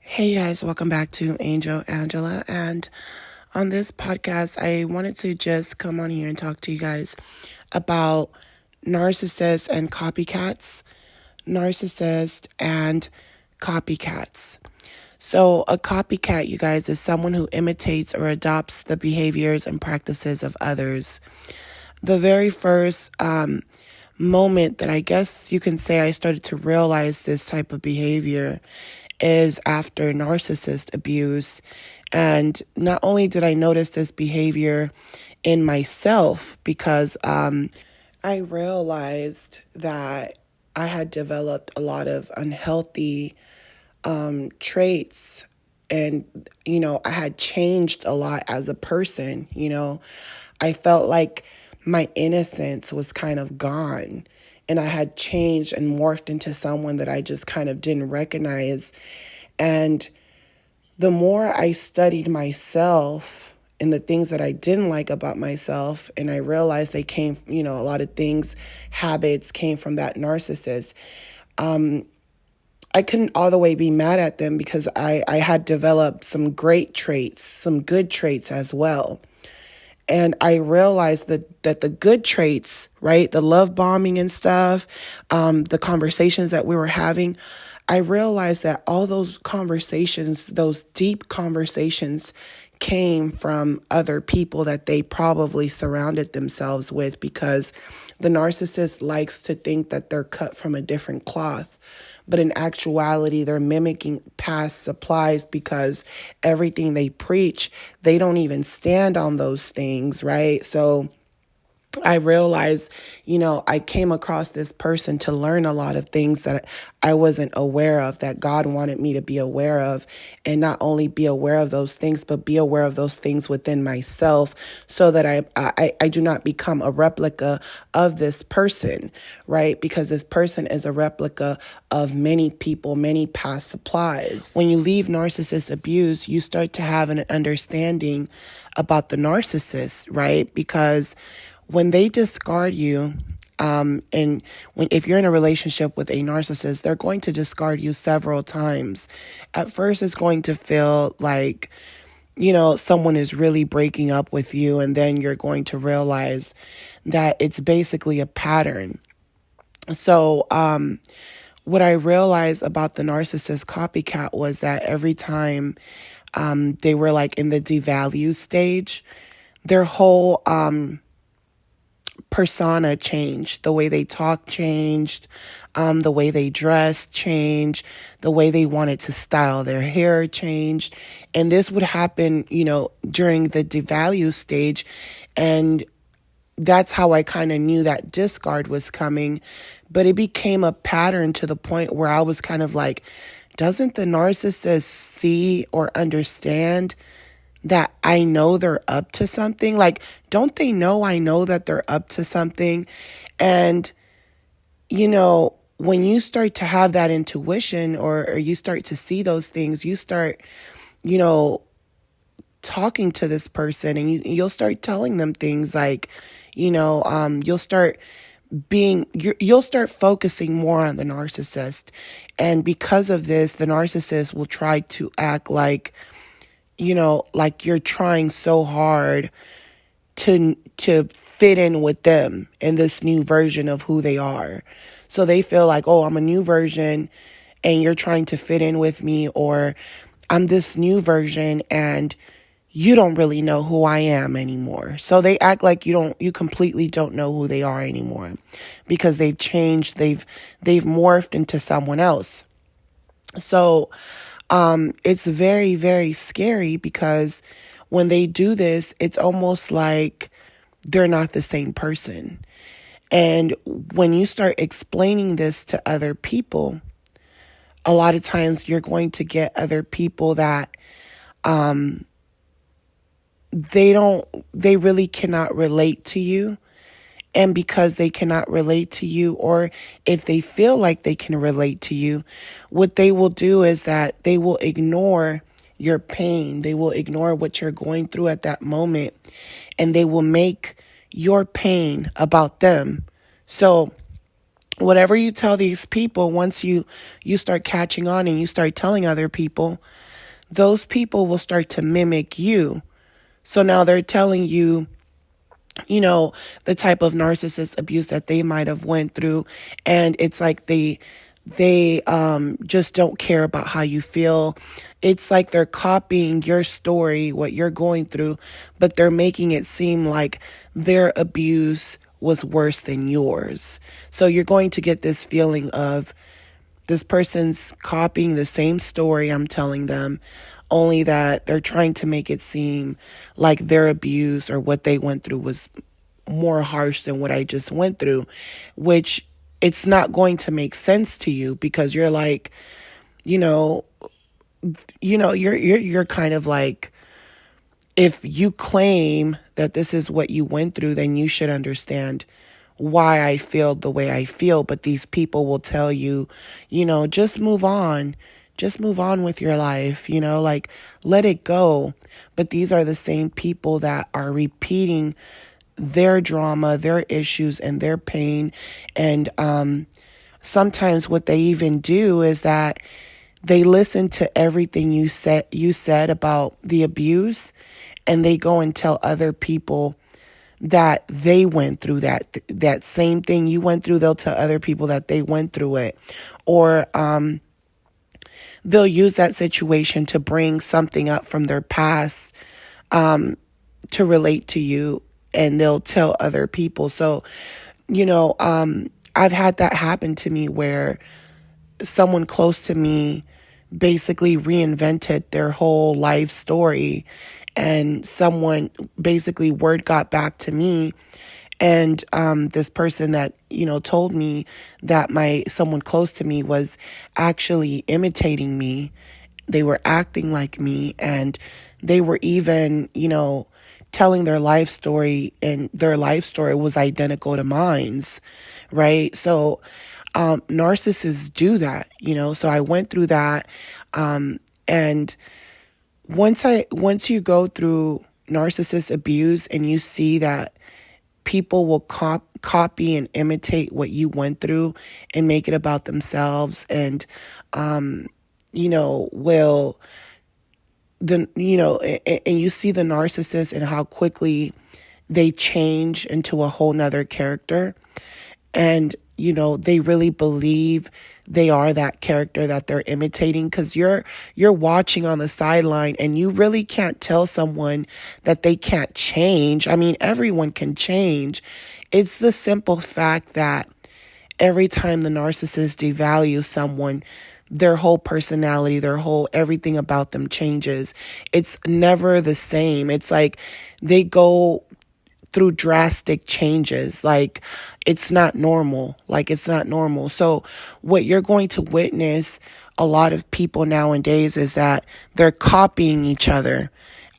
Hey guys, welcome back to Angel Angela. And on this podcast, I wanted to just come on here and talk to you guys about narcissists and copycats. Narcissist and copycats. So, a copycat, you guys, is someone who imitates or adopts the behaviors and practices of others. The very first moment that I guess you can say I started to realize this type of behavior is after narcissist abuse. And not only did I notice this behavior in myself, because I realized that I had developed a lot of unhealthy traits. And, I had changed a lot as a person. I felt like my innocence was kind of gone. And I had changed and morphed into someone that I just kind of didn't recognize. And the more I studied myself and the things that I didn't like about myself, and I realized they came, a lot of things, habits came from that narcissist. I couldn't all the way be mad at them because I had developed some great traits, some good traits as well. And I realized that the good traits, right, the love bombing and stuff, the conversations that we were having, I realized that all those conversations, those deep conversations, came from other people that they probably surrounded themselves with, because the narcissist likes to think that they're cut from a different cloth. But in actuality, they're mimicking past supplies, because everything they preach, they don't even stand on those things, right? So I realized, I came across this person to learn a lot of things that I wasn't aware of, that God wanted me to be aware of, and not only be aware of those things, but be aware of those things within myself, so that I do not become a replica of this person, right? Because this person is a replica of many people, many past supplies. When you leave narcissist abuse, you start to have an understanding about the narcissist, right? Because when they discard you, if you're in a relationship with a narcissist, they're going to discard you several times. At first, it's going to feel like, someone is really breaking up with you, and then you're going to realize that it's basically a pattern. So, what I realized about the narcissist copycat was that every time they were like in the devalue stage, their whole persona changed. The way they talk changed, the way they dressed changed, the way they wanted to style their hair changed. And this would happen, during the devalue stage. And that's how I kind of knew that discard was coming. But it became a pattern to the point where I was kind of like, doesn't the narcissist see or understand that I know they're up to something? Like, don't they know I know that they're up to something? And, when you start to have that intuition, or you start to see those things, you start, talking to this person, and you'll start telling them things like, you'll start focusing more on the narcissist. And because of this, the narcissist will try to act like, like you're trying so hard to fit in with them in this new version of who they are. So they feel like, oh, I'm a new version and you're trying to fit in with me, or I'm this new version and you don't really know who I am anymore. So they act like you completely don't know who they are anymore, because they've changed, they've morphed into someone else. So it's very, very scary, because when they do this, it's almost like they're not the same person. And when you start explaining this to other people, a lot of times you're going to get other people that they really cannot relate to you. And because they cannot relate to you, or if they feel like they can relate to you, what they will do is that they will ignore your pain. They will ignore what you're going through at that moment, and they will make your pain about them. So whatever you tell these people, once you start catching on and you start telling other people, those people will start to mimic you. So now they're telling you, the type of narcissist abuse that they might have went through, and it's like they just don't care about how you feel. It's like they're copying your story, what you're going through, but they're making it seem like their abuse was worse than yours. So you're going to get this feeling of this person's copying the same story I'm telling them, only that they're trying to make it seem like their abuse or what they went through was more harsh than what I just went through, which it's not going to make sense to you, because you're like, you know, you're kind of like, if you claim that this is what you went through, then you should understand why I feel the way I feel. But these people will tell you, just move on. Just move on with your life, like let it go. But these are the same people that are repeating their drama, their issues, and their pain. And sometimes what they even do is that they listen to everything you said about the abuse, and they go and tell other people that they went through that same thing you went through. They'll tell other people that they went through it, or they'll use that situation to bring something up from their past to relate to you, and they'll tell other people. So, I've had that happen to me where someone close to me basically reinvented their whole life story, and someone basically word got back to me, and this person that told me that someone close to me was actually imitating me. They were acting like me, and they were even telling their life story, and their life story was identical to mine's, right? So narcissists do that, so I went through that, and once you go through narcissist abuse and you see that people will copy and imitate what you went through and make it about themselves, and will and you see the narcissist and how quickly they change into a whole nother character, and they really believe they are that character that they're imitating, because you're watching on the sideline, and you really can't tell someone that they can't change. I mean, everyone can change. It's the simple fact that every time the narcissist devalues someone, their whole personality, their whole everything about them changes. It's never the same. It's like they go through drastic changes. Like it's not normal. So what you're going to witness a lot of people nowadays is that they're copying each other.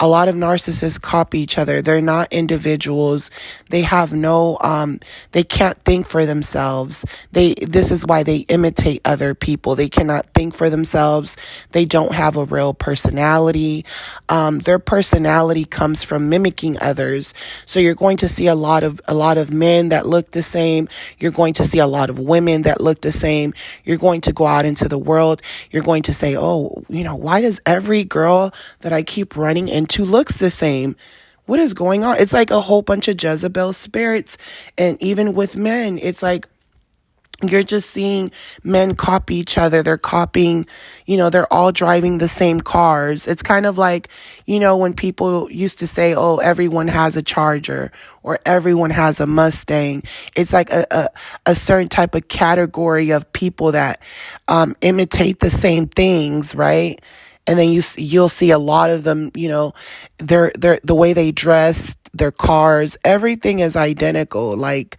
A lot of narcissists copy each other. They're not individuals. They have they can't think for themselves. This is why they imitate other people. They cannot think for themselves. They don't have a real personality. Their personality comes from mimicking others. So you're going to see a lot of men that look the same. You're going to see a lot of women that look the same. You're going to go out into the world. You're going to say, oh, why does every girl that I keep running into looks the same? What is going on? It's like a whole bunch of Jezebel spirits. And even with men, it's like you're just seeing men copy each other. They're copying, they're all driving the same cars. It's kind of like, when people used to say, oh, everyone has a Charger or everyone has a Mustang. It's like a certain type of category of people that imitate the same things, right? And then you'll see a lot of them, they're the way they dress, their cars, everything is identical. Like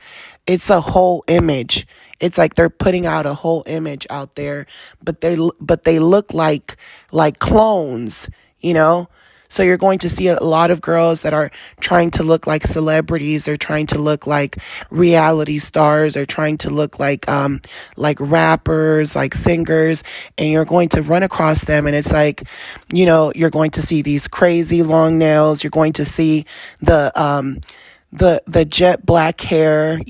it's a whole image. It's like they're putting out a whole image out there, but they look like clones, So you're going to see a lot of girls that are trying to look like celebrities. They're trying to look like reality stars. They're trying to look like rappers, like singers. And you're going to run across them. And it's like, you're going to see these crazy long nails. You're going to see the jet black hair.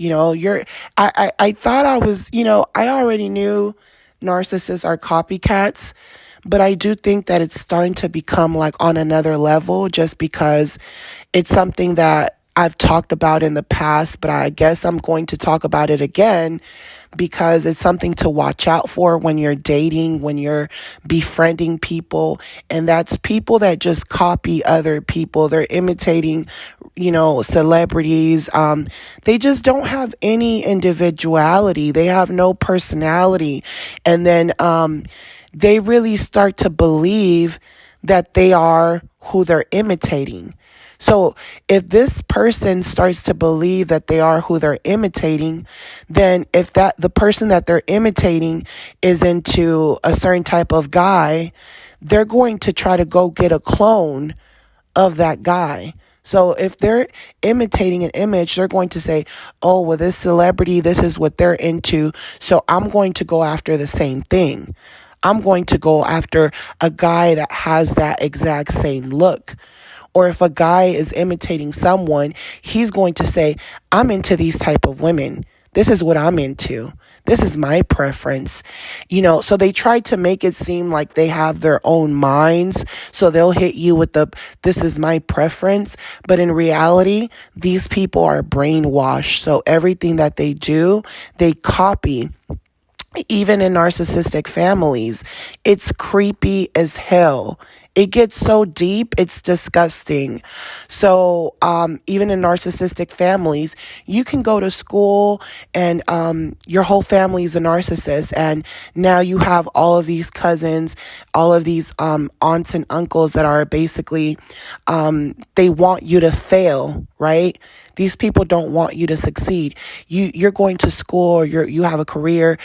I thought I was, I already knew narcissists are copycats, but I do think that it's starting to become like on another level, just because it's something that I've talked about in the past, but I guess I'm going to talk about it again because it's something to watch out for when you're dating, when you're befriending people. And that's people that just copy other people. They're imitating, celebrities. They just don't have any individuality. They have no personality. And then they really start to believe that they are who they're imitating. So if this person starts to believe that they are who they're imitating, then if the person that they're imitating is into a certain type of guy, they're going to try to go get a clone of that guy. So if they're imitating an image, they're going to say, oh, well, this celebrity, this is what they're into. So I'm going to go after the same thing. I'm going to go after a guy that has that exact same look. Or if a guy is imitating someone, he's going to say, I'm into these type of women. This is what I'm into. This is my preference. So they try to make it seem like they have their own minds. So they'll hit you with this is my preference. But in reality, these people are brainwashed. So everything that they do, they copy. Even in narcissistic families, it's creepy as hell. It gets so deep, it's disgusting. So even in narcissistic families, you can go to school and your whole family is a narcissist. And now you have all of these cousins, all of these aunts and uncles that are basically, they want you to fail, right? These people don't want you to succeed. You're going to school, or you have a career.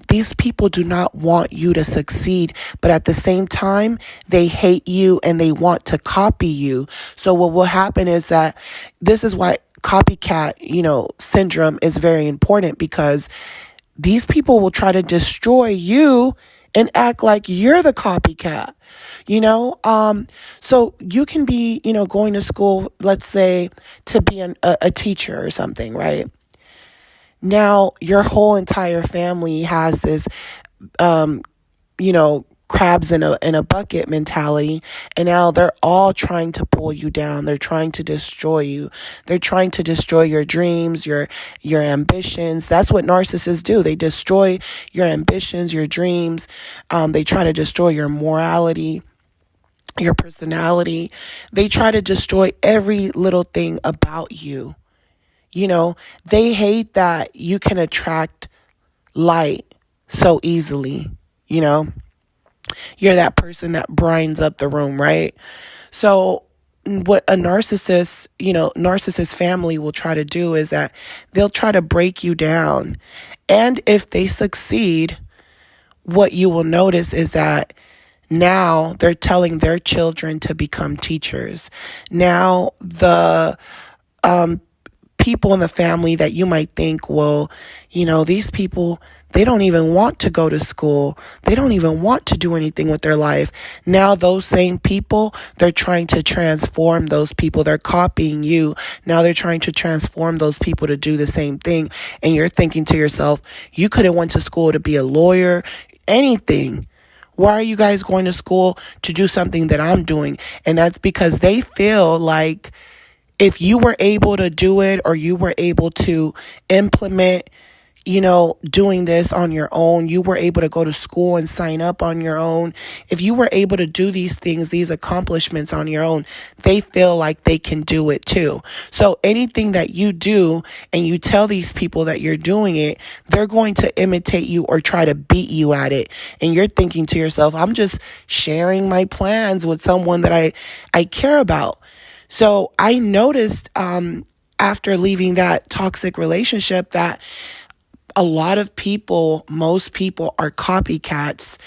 These people do not want you to succeed, but at the same time, they hate you and they want to copy you. So what will happen is that this is why copycat, syndrome is very important, because these people will try to destroy you and act like you're the copycat. So you can be, going to school, let's say, to be a teacher or something, right? Now, your whole entire family has this, crabs in a bucket mentality. And now they're all trying to pull you down. They're trying to destroy you. They're trying to destroy your dreams, your ambitions. That's what narcissists do. They destroy your ambitions, your dreams. They try to destroy your morality, your personality. They try to destroy every little thing about you. They hate that you can attract light so easily. You're that person that brightens up the room, right? So what a narcissist family will try to do is that they'll try to break you down. And if they succeed, what you will notice is that now they're telling their children to become teachers. Now the people in the family that you might think, well, these people, they don't even want to go to school. They don't even want to do anything with their life. Now those same people, they're trying to transform those people. They're copying you. Now they're trying to transform those people to do the same thing. And you're thinking to yourself, you could have went to school to be a lawyer, anything. Why are you guys going to school to do something that I'm doing? And that's because they feel like if you were able to do it, or you were able to implement, doing this on your own, you were able to go to school and sign up on your own. If you were able to do these things, these accomplishments on your own, they feel like they can do it too. So anything that you do and you tell these people that you're doing it, they're going to imitate you or try to beat you at it. And you're thinking to yourself, I'm just sharing my plans with someone that I care about. So I noticed after leaving that toxic relationship that a lot of people, most people are copycats.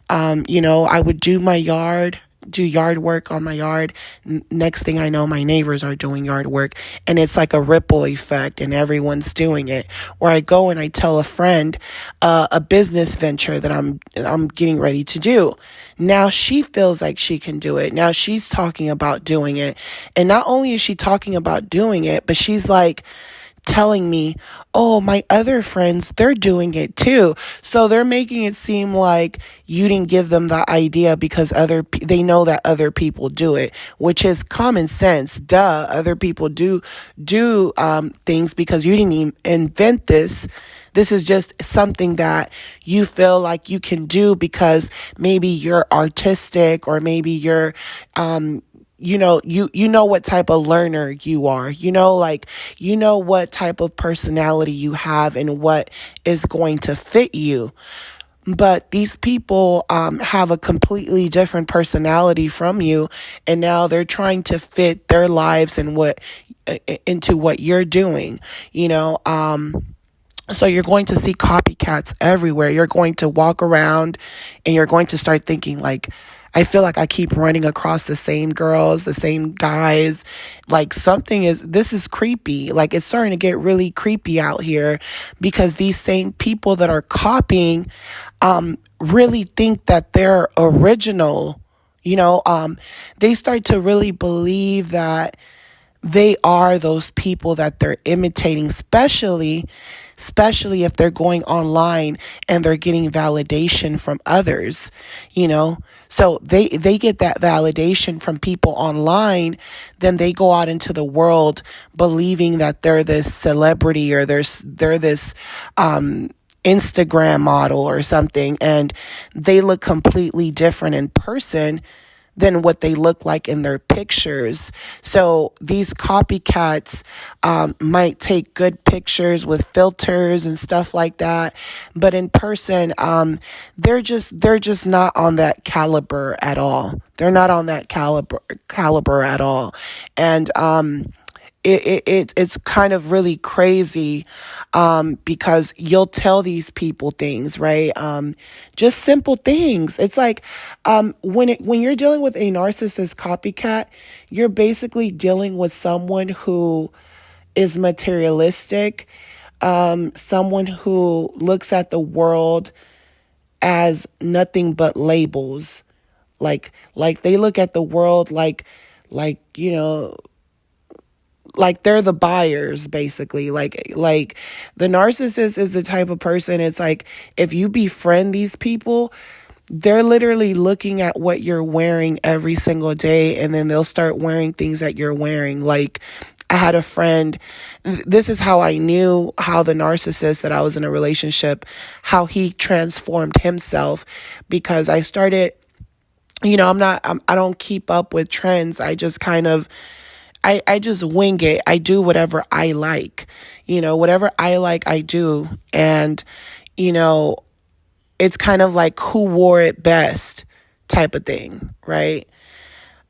I would do my yard do yard work on my yard. Next thing I know, my neighbors are doing yard work, and it's like a ripple effect, and everyone's doing it. Or I go and I tell a friend a business venture that I'm getting ready to do. Now she feels like she can do it. Now she's talking about doing it, and not only is she talking about doing it, but she's like telling me, oh, my other friends, they're doing it too. So they're making it seem like you didn't give them the idea because they know that other people do it, which is common sense. Duh, other people do things because you didn't even invent this. This is just something that you feel like you can do because maybe you're artistic, or maybe you're you know what type of learner you are, like, what type of personality you have and what is going to fit you. But these people have a completely different personality from you, and now they're trying to fit their lives and into what you're doing. So you're going to see copycats everywhere. You're going to walk around and you're going to start thinking like, I feel like I keep running across the same girls, the same guys. Like this is creepy. Like, it's starting to get really creepy out here because these same people that are copying really think that they're original. They start to really believe that they are those people that they're imitating, especially if they're going online and they're getting validation from others, So they get that validation from people online, then they go out into the world believing that they're this celebrity, or they're this Instagram model or something, and they look completely different in person than what they look like in their pictures. So these copycats might take good pictures with filters and stuff like that, but in person, they're just not on that caliber at all. They're not on that caliber at all, and it's kind of really crazy because you'll tell these people things, right? Just simple things. It's like when you're dealing with a narcissist copycat, you're basically dealing with someone who is materialistic, someone who looks at the world as nothing but labels. Like they look at the world like like they're the buyers, basically. Like the narcissist is the type of person, it's like, if you befriend these people, they're literally looking at what you're wearing every single day, and then they'll start wearing things that you're wearing. Like, I had a friend, this is how I knew how the narcissist that I was in a relationship, how he transformed himself, because I started, I don't keep up with trends. I just kind of, I just wing it. I do whatever I like. Whatever I like, I do. And, it's kind of like who wore it best type of thing, right?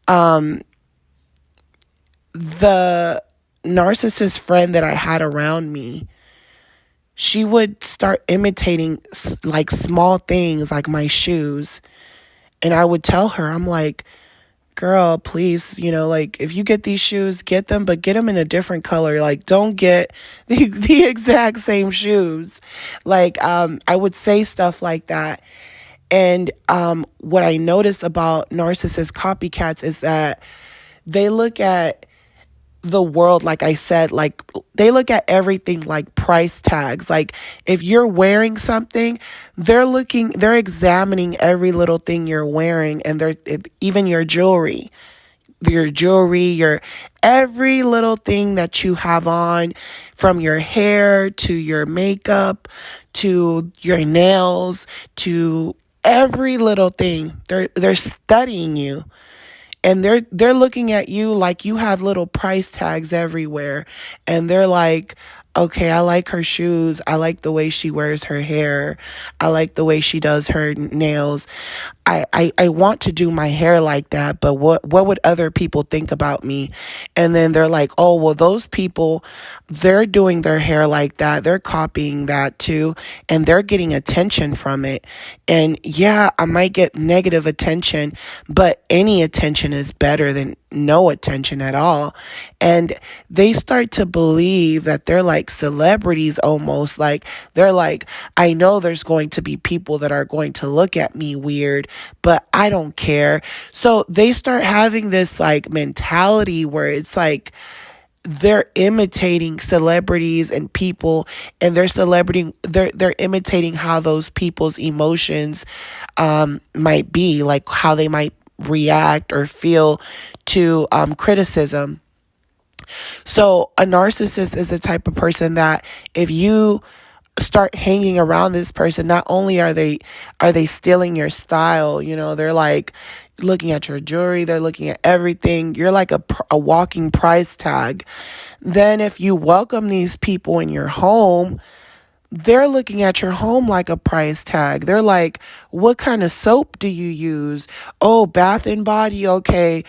The narcissist friend that I had around me, she would start imitating like small things, like my shoes. And I would tell her, I'm like, girl, please, like, if you get these shoes, get them, but get them in a different color. Like, don't get the exact same shoes. Like, I would say stuff like that. And what I noticed about narcissist copycats is that they look at the world, like I said, like they look at everything like price tags. Like, if you're wearing something, they're examining every little thing you're wearing, and even your jewelry, your every little thing that you have on, from your hair to your makeup to your nails to every little thing. They're studying you. And they're looking at you like you have little price tags everywhere. And they're like, okay, I like her shoes. I like the way she wears her hair. I like the way she does her nails. I want to do my hair like that, but what would other people think about me? And then they're like, oh, well, those people, they're doing their hair like that. They're copying that too, and they're getting attention from it. And yeah, I might get negative attention, but any attention is better than no attention at all. And they start to believe that they're like celebrities almost. Like they're like, I know there's going to be people that are going to look at me weird, but I don't care. So they start having this like mentality where it's like they're imitating celebrities and people, and they're imitating how those people's emotions might be, like how they might react or feel to criticism. So a narcissist is the type of person that if you start hanging around this person, not only are they stealing your style, they're like looking at your jewelry, they're looking at everything. You're like a walking price tag. Then if you welcome these people in your home, they're looking at your home like a price tag. They're like, what kind of soap do you use? Oh, Bath and Body. Okay.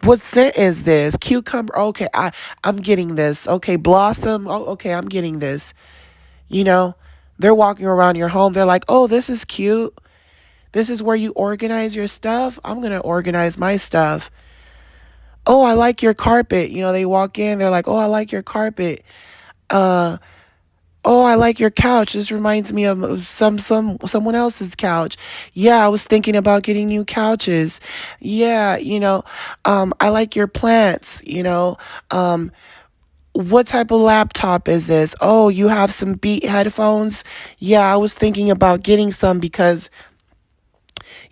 What scent is this? Cucumber. Okay. I'm getting this. Okay. Blossom. Oh, okay. I'm getting this. You know, they're walking around your home. They're like, oh, this is cute. This is where you organize your stuff. I'm going to organize my stuff. Oh, I like your carpet. They walk in. They're like, oh, I like your carpet. Oh, I like your couch. This reminds me of someone else's couch. Yeah, I was thinking about getting new couches. Yeah, I like your plants. What type of laptop is this? Oh, you have some Beat headphones? Yeah, I was thinking about getting some because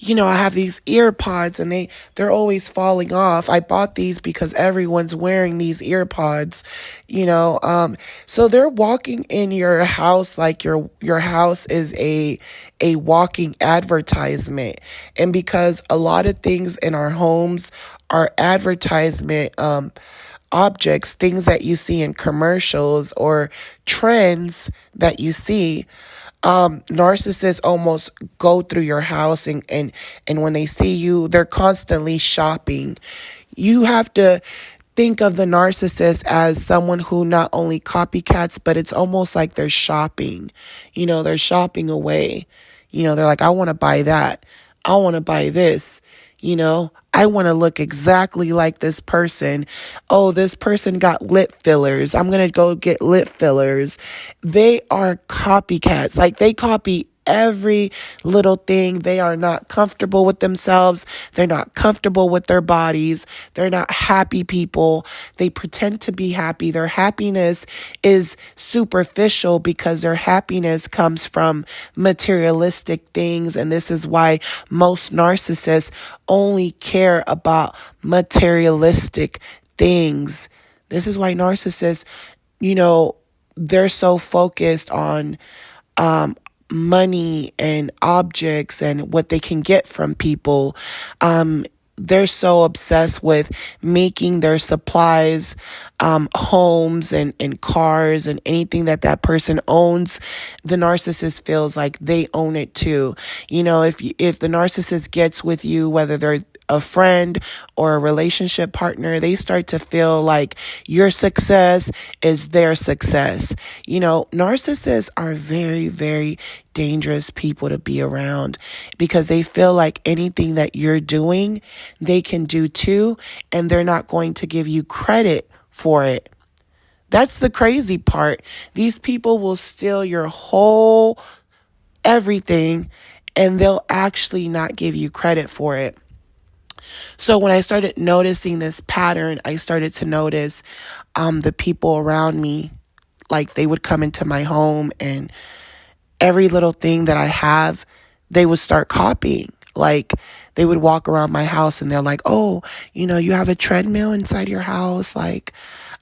I have these ear pods and they're always falling off. I bought these because everyone's wearing these ear pods, so they're walking in your house like your house is a walking advertisement. And because a lot of things in our homes are advertisement objects, things that you see in commercials or trends that you see, narcissists almost go through your house and when they see you, they're constantly shopping. You have to think of the narcissist as someone who not only copycats, but it's almost like they're shopping. They're shopping away. They're like, I want to buy that. I want to buy this. I want to look exactly like this person. Oh, this person got lip fillers. I'm going to go get lip fillers. They are copycats. Like they copy every little thing. They are not comfortable with themselves. They're not comfortable with their bodies. They're not happy people. They pretend to be happy. Their happiness is superficial because their happiness comes from materialistic things. And this is why most narcissists only care about materialistic things. This is why narcissists, they're so focused on money and objects and what they can get from people. They're so obsessed with making their supplies, homes and cars and anything that person owns. The narcissist feels like they own it too. If the narcissist gets with you, whether they're a friend or a relationship partner, they start to feel like your success is their success. Narcissists are very, very dangerous people to be around because they feel like anything that you're doing, they can do too, and they're not going to give you credit for it. That's the crazy part. These people will steal your whole everything and they'll actually not give you credit for it. So when I started noticing this pattern, I started to notice the people around me, like they would come into my home and every little thing that I have, they would start copying. Like they would walk around my house and they're like, oh, you have a treadmill inside your house. Like,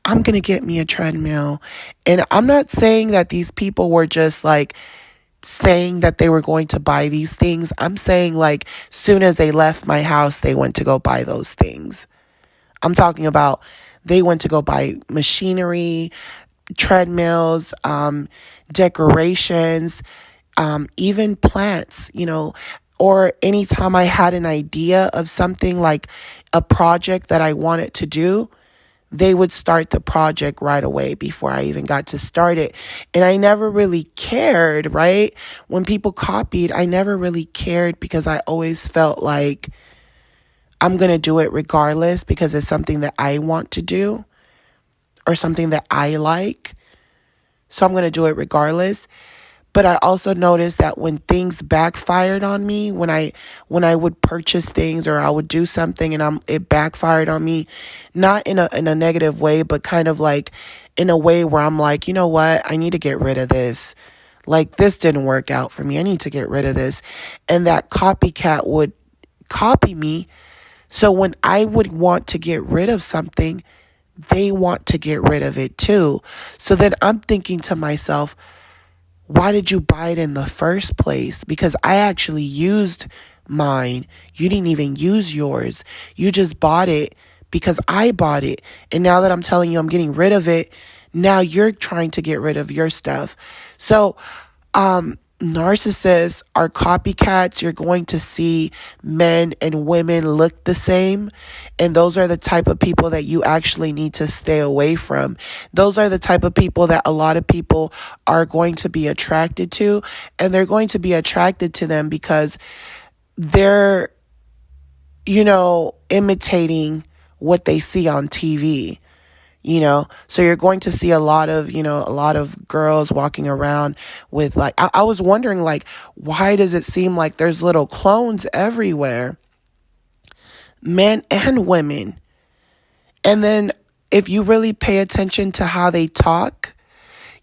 I'm going to get me a treadmill. And I'm not saying that these people were just like saying that they were going to buy these things. I'm saying like soon as they left my house, they went to go buy those things. I'm talking about they went to go buy machinery, treadmills, decorations, even plants, or anytime I had an idea of something like a project that I wanted to do, they would start the project right away before I even got to start it. And I never really cared, right? When people copied, I never really cared because I always felt like I'm going to do it regardless because it's something that I want to do or something that I like. So I'm going to do it regardless. But I also noticed that when things backfired on me, when I would purchase things or I would do something and it backfired on me, not in a negative way, but kind of like in a way where I'm like, you know what, I need to get rid of this. Like, this didn't work out for me. I need to get rid of this. And that copycat would copy me. So when I would want to get rid of something, they want to get rid of it too. So then I'm thinking to myself, why did you buy it in the first place? Because I actually used mine. You didn't even use yours. You just bought it because I bought it. And now that I'm telling you I'm getting rid of it, now you're trying to get rid of your stuff. So, narcissists are copycats. You're going to see men and women look the same. And those are the type of people that you actually need to stay away from. Those are the type of people that a lot of people are going to be attracted to. And they're going to be attracted to them because they're, imitating what they see on TV. So you're going to see a lot of girls walking around with like, I was wondering, like, why does it seem like there's little clones everywhere? Men and women. And then if you really pay attention to how they talk,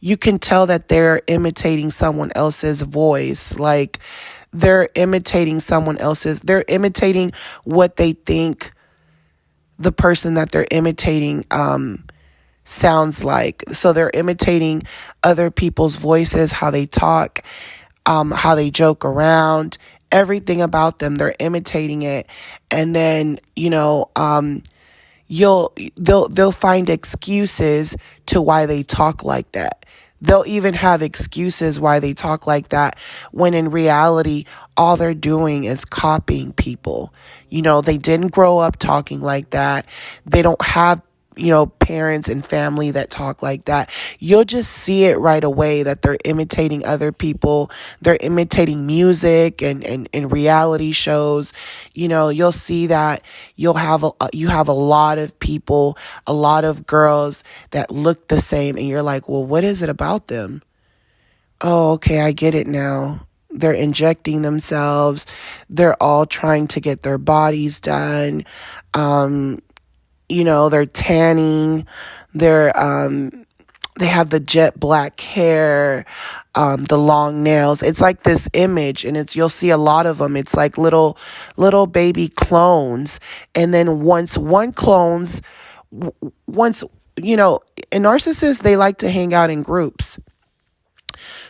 you can tell that they're imitating someone else's voice. Like, they're imitating they're imitating what they think the person that they're imitating, sounds like. So they're imitating other people's voices, how they talk, how they joke around, everything about them. They're imitating it. And then, they'll find excuses to why they talk like that. They'll even have excuses why they talk like that when in reality, all they're doing is copying people. They didn't grow up talking like that. They don't have parents and family that talk like that. You'll just see it right away that they're imitating other people. They're imitating music and reality shows. You'll see that you have a lot of people, a lot of girls that look the same. And you're like, well, what is it about them? Oh, okay, I get it now. They're injecting themselves. They're all trying to get their bodies done. They're tanning, they have the jet black hair, the long nails. It's like this image, and you'll see a lot of them. It's like little baby clones. And then once in narcissists, they like to hang out in groups.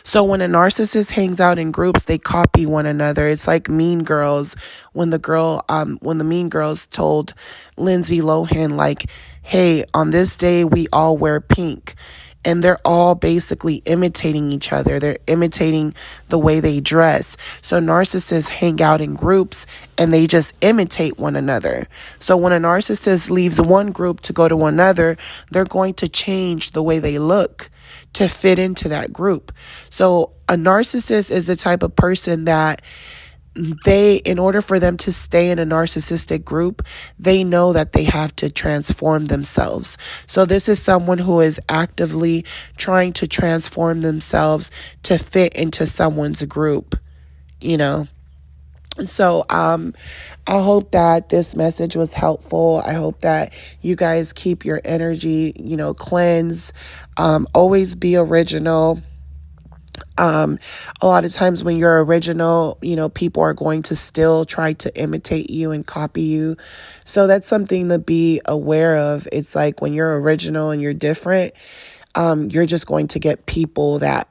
So when a narcissist hangs out in groups, they copy one another. It's like Mean Girls, when the Mean Girls told Lindsay Lohan, like, hey, on this day, we all wear pink. And they're all basically imitating each other. They're imitating the way they dress. So narcissists hang out in groups and they just imitate one another. So when a narcissist leaves one group to go to another, they're going to change the way they look to fit into that group. So a narcissist is the type of person that in order for them to stay in a narcissistic group, they know that they have to transform themselves. So this is someone who is actively trying to transform themselves to fit into someone's group, So I hope that this message was helpful. I hope that you guys keep your energy, cleansed. Always be original. A lot of times when you're original, people are going to still try to imitate you and copy you. So that's something to be aware of. It's like when you're original and you're different, you're just going to get people that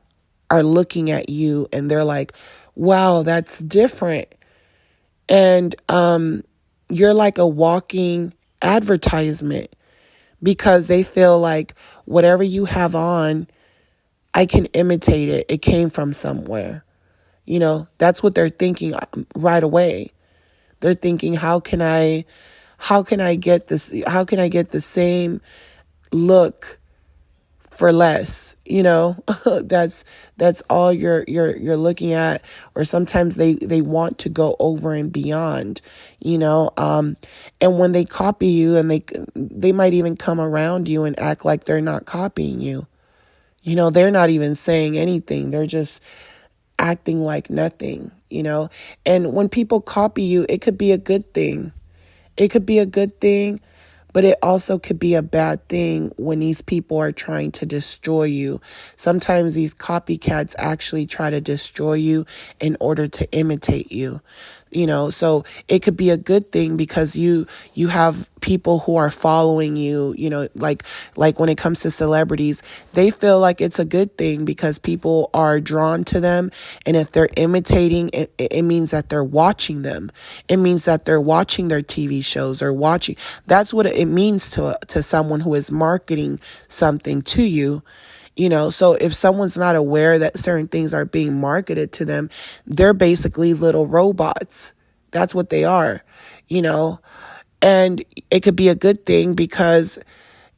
are looking at you and they're like, wow, that's different. And you're like a walking advertisement. because they feel like whatever you have on, I can imitate it. It came from somewhere. That's what they're thinking right away. They're thinking, how can I get this? How can I get the same look for less? That's all you're looking at. Or sometimes they want to go over and beyond, and when they copy you, and they might even come around you and act like they're not copying you. They're not even saying anything. They're just acting like nothing, and when people copy you, it could be a good thing. It could be a good thing, but it also could be a bad thing when these people are trying to destroy you. Sometimes these copycats actually try to destroy you in order to imitate you. So it could be a good thing because you have people who are following you, like when it comes to celebrities, they feel like it's a good thing because people are drawn to them. And if they're imitating, it means that they're watching them. It means that they're watching their TV shows or watching. That's what it means to someone who is marketing something to you. So if someone's not aware that certain things are being marketed to them, they're basically little robots. That's what they are, and it could be a good thing because,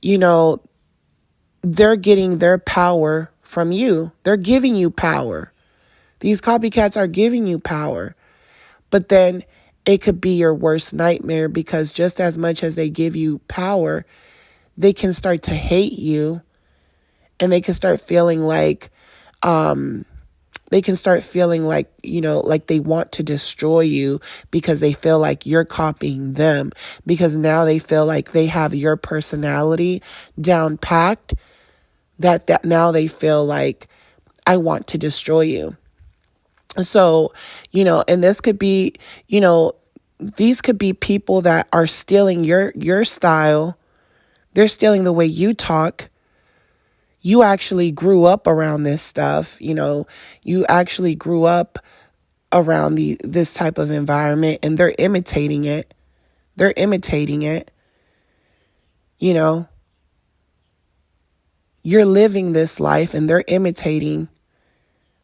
they're getting their power from you. They're giving you power. These copycats are giving you power, but then it could be your worst nightmare because just as much as they give you power, they can start to hate you. And they can start feeling like, like they want to destroy you because they feel like you're copying them, because now they feel like they have your personality down packed, that now they feel like, I want to destroy you. So, and this could be, these could be people that are stealing your style. They're stealing the way you talk. You actually grew up around this stuff. You actually grew up around this type of environment, and they're imitating it. They're imitating it. You're living this life and they're imitating,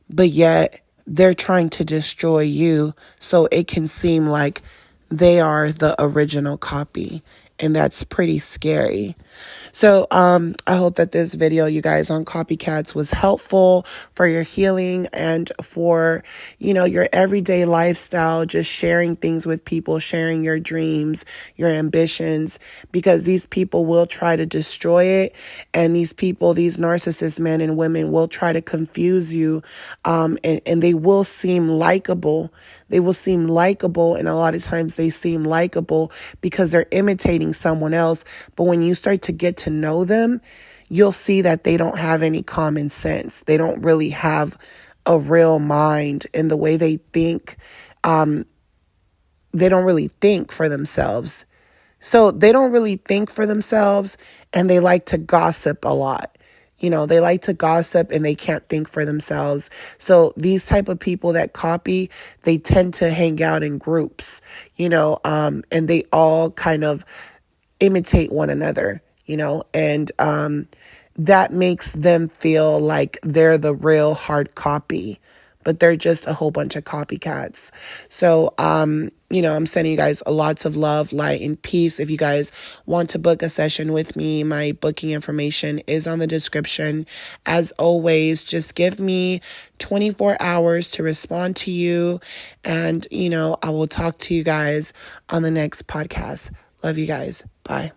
but yet they're trying to destroy you so it can seem like they are the original copy. And that's pretty scary. So I hope that this video, you guys, on copycats was helpful for your healing and for, your everyday lifestyle, just sharing things with people, sharing your dreams, your ambitions, because these people will try to destroy it. And these narcissist men and women will try to confuse you. And they will seem likable. They will seem likable. And a lot of times they seem likable because they're imitating someone else. But when you start to get to know them, you'll see that they don't have any common sense. They don't really have a real mind in the way they think. They don't really think for themselves. So they don't really think for themselves, and they like to gossip a lot. They like to gossip and they can't think for themselves. So these type of people that copy, they tend to hang out in groups, and they all kind of imitate one another, and that makes them feel like they're the real hard copy, but they're just a whole bunch of copycats. So, I'm sending you guys lots of love, light, and peace. If you guys want to book a session with me, my booking information is on the description. As always, just give me 24 hours to respond to you. And, I will talk to you guys on the next podcast. Love you guys. Bye.